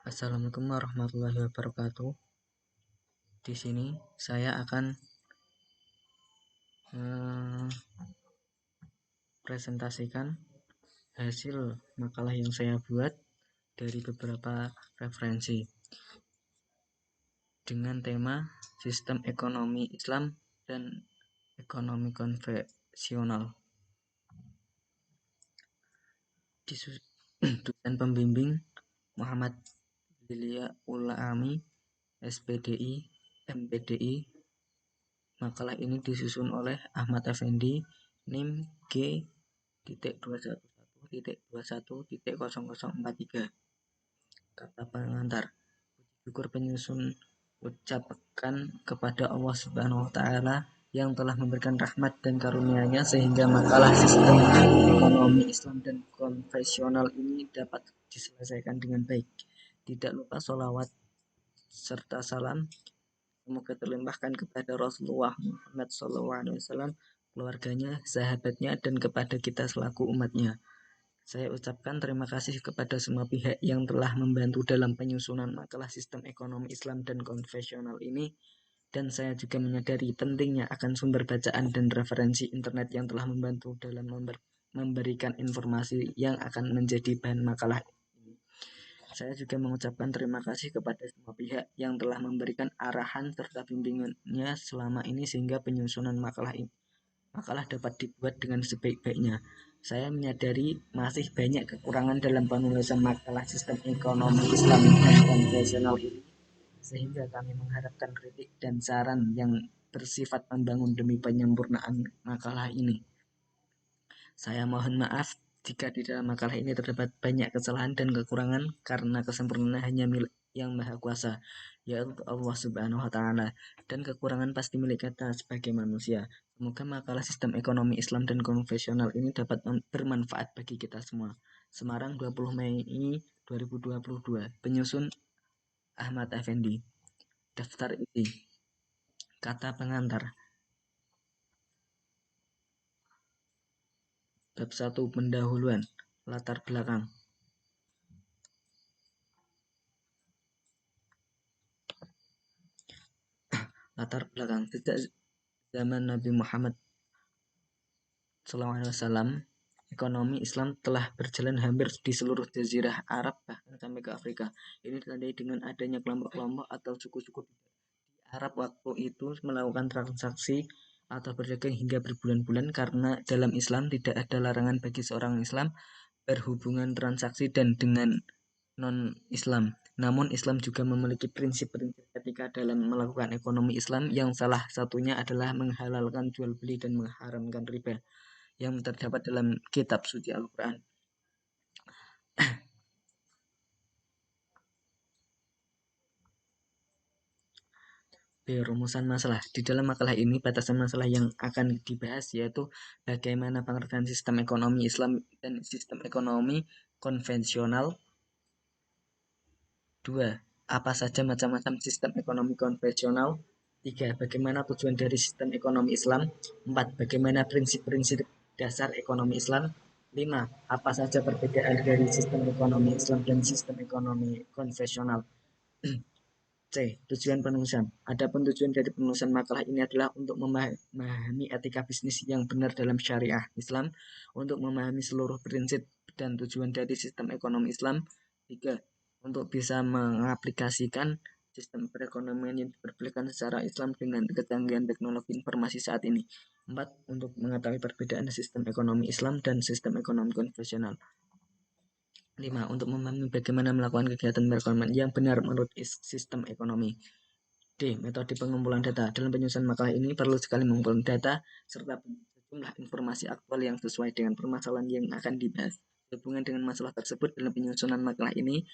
Assalamualaikum warahmatullahi wabarakatuh. Di sini saya akan presentasikan hasil makalah yang saya buat dari beberapa referensi dengan tema sistem ekonomi Islam dan ekonomi konvensional. Dosen pembimbing Muhammad Lilia Ulaami, SPDI, MPDI. Makalah ini disusun oleh Ahmad Effendi, NIM G.211.21.0043. Kata pengantar. Syukur penyusun ucapkan kepada Allah Subhanahu wa Ta'ala yang telah memberikan rahmat dan karunia-Nya sehingga makalah sistem ekonomi Islam dan konvensional ini dapat diselesaikan dengan baik. Tidak lupa sholawat serta salam semoga terlimpahkan kepada Rasulullah Muhammad SAW, keluarganya, sahabatnya, dan kepada kita selaku umatnya. Saya ucapkan terima kasih kepada semua pihak yang telah membantu dalam penyusunan makalah sistem ekonomi Islam dan konvensional ini, dan saya juga menyadari pentingnya akan sumber bacaan dan referensi internet yang telah membantu dalam memberikan informasi yang akan menjadi bahan makalah ini. Saya juga mengucapkan terima kasih kepada semua pihak yang telah memberikan arahan serta bimbingannya selama ini sehingga penyusunan makalah dapat dibuat dengan sebaik-baiknya. Saya menyadari masih banyak kekurangan dalam penulisan makalah sistem ekonomi Islam dan konvensional ini, sehingga kami mengharapkan kritik dan saran yang bersifat membangun demi penyempurnaan makalah ini. Saya mohon maaf jika di dalam makalah ini terdapat banyak kesalahan dan kekurangan karena kesempurnaan hanya milik Yang Maha Kuasa, yaitu Allah Subhanahu wa Ta'ala, dan kekurangan pasti milik kita sebagai manusia. Semoga makalah sistem ekonomi Islam dan konvensional ini dapat bermanfaat bagi kita semua. Semarang, 20 Mei 2022. Penyusun Ahmad Effendi. Daftar isi. Kata pengantar. Bab 1. Pendahuluan. Latar belakang. Latar belakang. Sejak zaman Nabi Muhammad SAW, ekonomi Islam telah berjalan hampir di seluruh jazirah Arab bahkan sampai ke Afrika. Ini ditandai dengan adanya kelompok-kelompok atau suku-suku di Arab waktu itu melakukan transaksi atau berdagang hingga berbulan-bulan, karena dalam Islam tidak ada larangan bagi seorang Islam berhubungan transaksi dan dengan non-Islam. Namun Islam juga memiliki prinsip-prinsip etika dalam melakukan ekonomi Islam, yang salah satunya adalah menghalalkan jual beli dan mengharamkan riba yang terdapat dalam kitab suci Al-Quran. Rumusan masalah. Di dalam makalah ini, batasan masalah yang akan dibahas yaitu bagaimana pengertian sistem ekonomi Islam dan sistem ekonomi konvensional. 2. Apa saja macam-macam sistem ekonomi konvensional. 3. Bagaimana tujuan dari sistem ekonomi Islam. 4. Bagaimana prinsip-prinsip dasar ekonomi Islam. 5. Apa saja perbedaan dari sistem ekonomi Islam dan sistem ekonomi konvensional. C. Tujuan penulisan. Adapun tujuan dari penulisan makalah ini adalah untuk memahami etika bisnis yang benar dalam syariah Islam, untuk memahami seluruh prinsip dan tujuan dari sistem ekonomi Islam. 3. Untuk bisa mengaplikasikan sistem perekonomian yang diperbolehkan secara Islam dengan kecanggihan teknologi informasi saat ini. 4. Untuk mengetahui perbedaan sistem ekonomi Islam dan sistem ekonomi konvensional. 5. Untuk memahami bagaimana melakukan kegiatan perekonomian yang benar menurut sistem ekonomi. D. Metode pengumpulan data. Dalam penyusunan makalah ini perlu sekali mengumpulkan data serta sejumlah informasi aktual yang sesuai dengan permasalahan yang akan dibahas. Sehubungan dengan masalah tersebut, dalam penyusunan makalah ini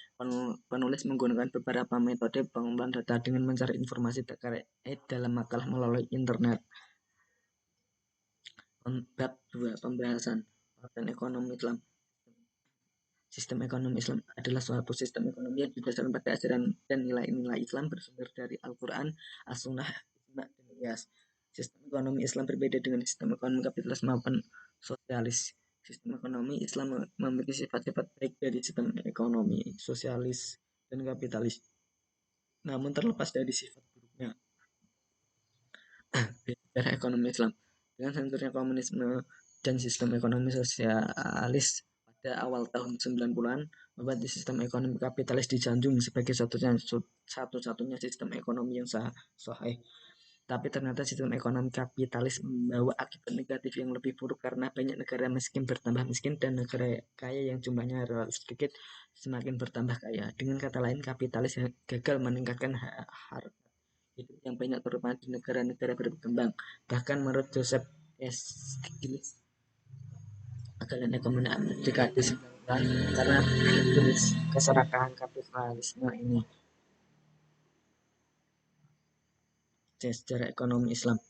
penulis menggunakan beberapa metode pengumpulan data dengan mencari informasi terkait dalam makalah melalui internet. Bab 2. Pembahasan dan ekonomi Islam. Sistem ekonomi Islam adalah suatu sistem ekonomi yang didasarkan pada ajaran dan nilai-nilai Islam bersumber dari Al-Quran, As-Sunnah, Ijma, dan Qiyas. Sistem ekonomi Islam berbeda dengan sistem ekonomi kapitalis maupun sosialis. Sistem ekonomi Islam memiliki sifat-sifat baik dari sistem ekonomi sosialis dan kapitalis. Namun terlepas dari sifat buruknya sejarah ekonomi Islam, dengan hancurnya komunisme dan sistem ekonomi sosialis pada awal tahun 90-an, membuat sistem ekonomi kapitalis disanjung sebagai satu-satunya sistem ekonomi yang sahih. Tapi ternyata sistem ekonomi kapitalis membawa akibat negatif yang lebih buruk karena banyak negara miskin bertambah miskin dan negara kaya yang jumlahnya relatif sedikit semakin bertambah kaya. Dengan kata lain, kapitalis gagal meningkatkan harga hidup yang banyak terutama di negara-negara berkembang. Bahkan menurut Joseph S. Stiglitz, agalanya kemenangan dekade 90-an karena jenis keserakahan kapitalisme ini. Sejarah ekonomi Islam.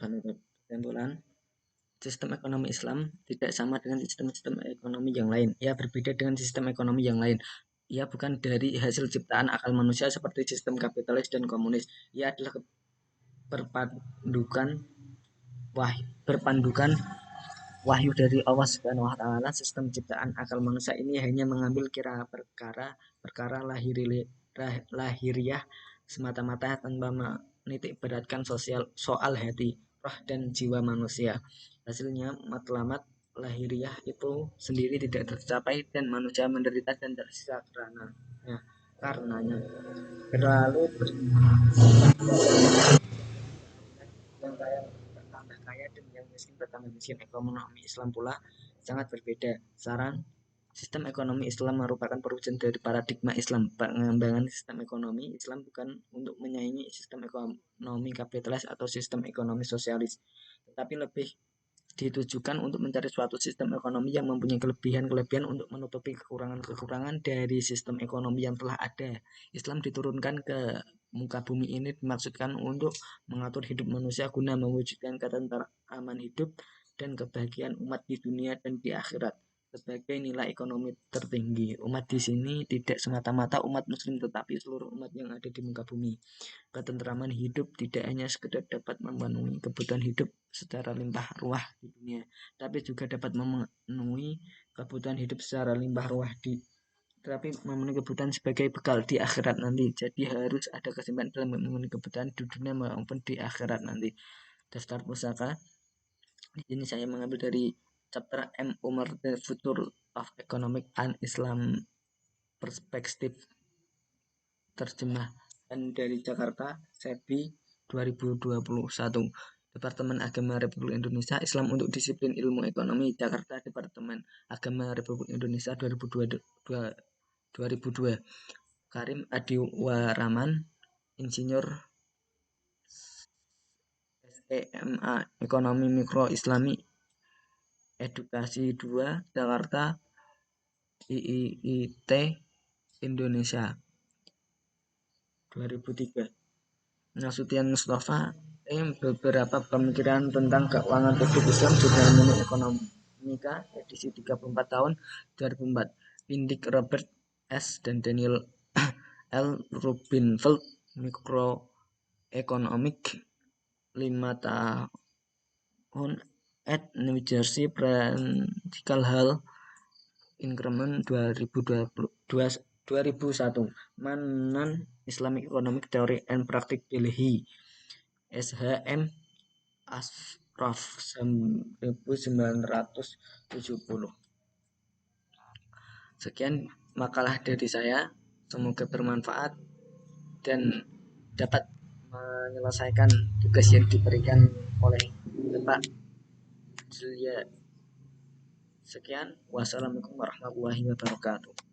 Kesimpulan, sistem ekonomi Islam tidak sama dengan sistem-sistem ekonomi yang lain. Ia berbeda dengan sistem ekonomi yang lain. Ia bukan dari hasil ciptaan akal manusia seperti sistem kapitalis dan komunis. Ia adalah berpandukan wahyu dari Allah Subhanahu wa taala. Sistem ciptaan akal manusia ini hanya mengambil kira perkara lahiriah semata-mata tanpa menitik beratkan soal hati, roh dan jiwa manusia. Hasilnya matlamat lahiriah itu sendiri tidak tercapai dan manusia menderita dan tersiksa karenanya. Berlalu yang kaya bertambah kaya dan yang miskin bertambah miskin. Ekonomi Islam pula sangat berbeda. Saran, sistem ekonomi Islam merupakan perwujudan dari paradigma Islam. Pengembangan sistem ekonomi Islam bukan untuk menyaingi sistem ekonomi kapitalis atau sistem ekonomi sosialis, tetapi lebih ditujukan untuk mencari suatu sistem ekonomi yang mempunyai kelebihan-kelebihan untuk menutupi kekurangan-kekurangan dari sistem ekonomi yang telah ada. Islam diturunkan ke muka bumi ini dimaksudkan untuk mengatur hidup manusia guna mewujudkan ketentraman hidup dan kebahagiaan umat di dunia dan di akhirat sebagai nilai ekonomi tertinggi. Umat di sini tidak semata-mata umat muslim, tetapi seluruh umat yang ada di muka bumi. Ketentraman hidup tidak hanya sekedar dapat memenuhi kebutuhan hidup secara limpah ruah di dunia, tapi juga dapat memenuhi kebutuhan hidup secara limpah ruah tapi memenuhi kebutuhan sebagai bekal di akhirat nanti. Jadi harus ada keseimbangan dalam memenuhi kebutuhan di dunia maupun di akhirat nanti. Daftar pusaka. Di sini saya mengambil dari chapter M. Umar, The Future of Economic and Islam Perspective, terjemahan dari Jakarta, Sebi 2021. Departemen Agama Republik Indonesia, Islam untuk Disiplin Ilmu Ekonomi, Jakarta, Departemen Agama Republik Indonesia 2002. Karim Adiwaraman, Insinyur SEMA Ekonomi Mikro Islami, Edukasi 2, Jakarta, IIIT Indonesia 2003. Nasution Mustafa, beberapa pemikiran tentang keuangan publik Islam Jurnal Menu Ekonomika edisi 34 tahun 2004. Indik Robert S. dan Daniel L. Rubinfeld, Mikroekonomik 5 tahun at New Jersey Practical Hall Increment 2001. Manan Islamic Economic Theory and Practice Delhi SHM Ashraf 1970. Sekian makalah dari saya, semoga bermanfaat dan dapat menyelesaikan tugas yang diberikan oleh Bapak Julia. Sekian, wassalamualaikum warahmatullahi wabarakatuh.